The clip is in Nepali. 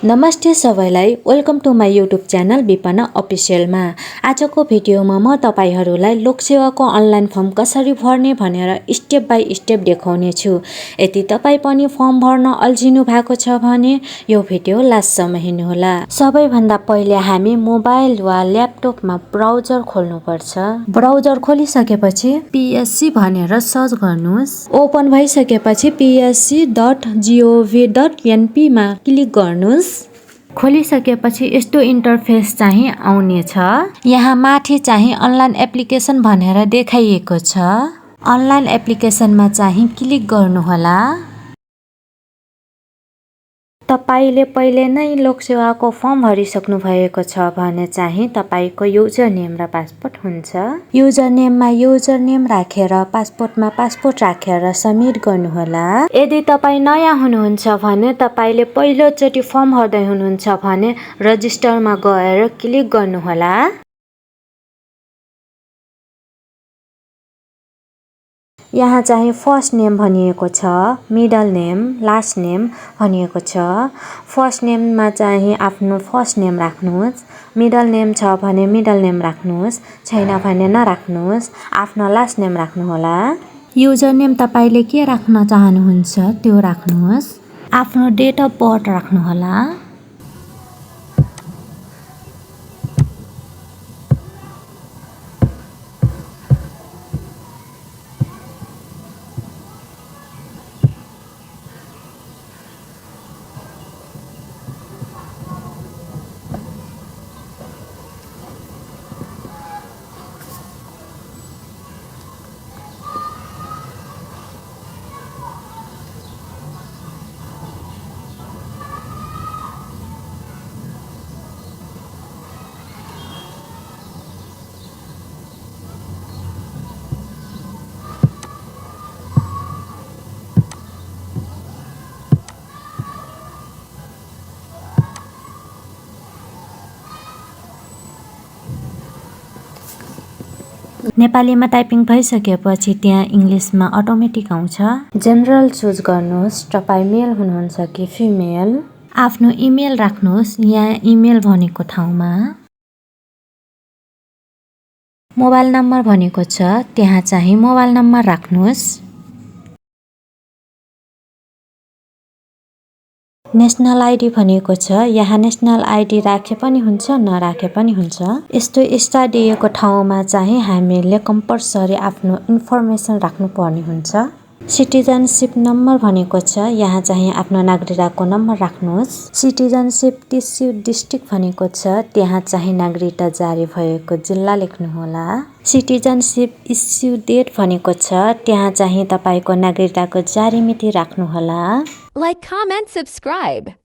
नमस्ते सबैलाई, welcome to my YouTube channel Vipana अफिसियलमा। आजको भिडियोमा म तपाईहरुलाई लोकसेवाको अनलाइन फर्म कसरी भर्ने भनेर स्टेप बाइ स्टेप देखाउने छु। यदि तपाई पनि फर्म भर्न अल्झिनु भएको छ भने यो भिडियो लास्टसम्म हेर्नुहोला। सबैभन्दा पहिले हामी मोबाइल वा ल्यापटपमा ब्राउजर खोल्नुपर्छ। ब्राउजर खोलिसकेपछि psc भनेर सर्च गर्नुस्। ओपन भइसकेपछि psc.gov.np मा क्लिक गर्नुस्। खोलिसकेपछि यस्तो इन्टरफेस चाहिँ आउनेछ। यहाँ माथि चाहिँ अनलाइन एप्लिकेसन भनेर देखाइएको छ। अनलाइन एप्लिकेसनमा चाहिँ क्लिक गर्नुहोला। तपाईले पहिले नै लोकसेवाको फर्म भरिसक्नु भएको छ भने चाहिँ तपाईको युजर नेम र पासवर्ड हुन्छ। युजर नेममा युजर नेम राखेर पासवर्डमा पासवर्ड राखेर सबमिट गर्नुहोला। यदि तपाई नयाँ हुनुहुन्छ भने तपाईले पहिलोचोटि फर्म भर्दै हुनुहुन्छ भने रजिस्टरमा गएर क्लिक गर्नुहोला। यहाँ चाहिँ फर्स्ट नेम भनिएको छ, मिडल नेम, लास्ट नेम भनिएको छ। फर्स्ट नेममा चाहिँ आफ्नो फर्स्ट नेम राख्नुहोस्। मिडल नेम छ भने मिडल नेम राख्नुहोस्, छैन भने नराख्नुहोस्। आफ्नो लास्ट नेम राख्नुहोला। युजर नेम तपाईले के राख्न चाहनुहुन्छ त्यो राख्नुहोस्। आफ्नो डेट अफ बर्थ राख्नुहोला। नेपालीमा टाइपिङ भइसकेपछि त्यहाँ इङ्ग्लिसमा अटोमेटिक आउँछ। जेनरल चुज गर्नुहोस्। तपाई मेल हुनुहुन्छ कि फिमेल। आफ्नो इमेल राख्नुहोस् यहाँ इमेल भनेको ठाउँमा। मोबाइल नम्बर भनेको छ त्यहाँ चाहिँ मोबाइल नम्बर राख्नुहोस्। नेशनल आइडी भनेको छ यहाँ नेशनल आइडी राखे पनि हुन्छ नराखे पनि हुन्छ। यस्तो स्टार दिएको ठाउँमा चाहिँ हामीले कम्पलसरी आफ्नो इन्फर्मेसन राख्नु पर्ने हुन्छ। सिटिजनशिप नम्बर भनेको छ यहाँ चाहिँ आफ्नो नागरिकताको नम्बर राख्नुहोस्। सिटिजनशिप इस्यु डिस्ट्रिक्ट भनेको छ त्यहाँ चाहिँ नागरिकता जारी भएको जिल्ला लेख्नुहोला। सिटिजनशिप इस्यु डेट भनेको छ त्यहाँ चाहिँ तपाईको नागरिकताको जारी मिति राख्नुहोला। Like, comment, subscribe.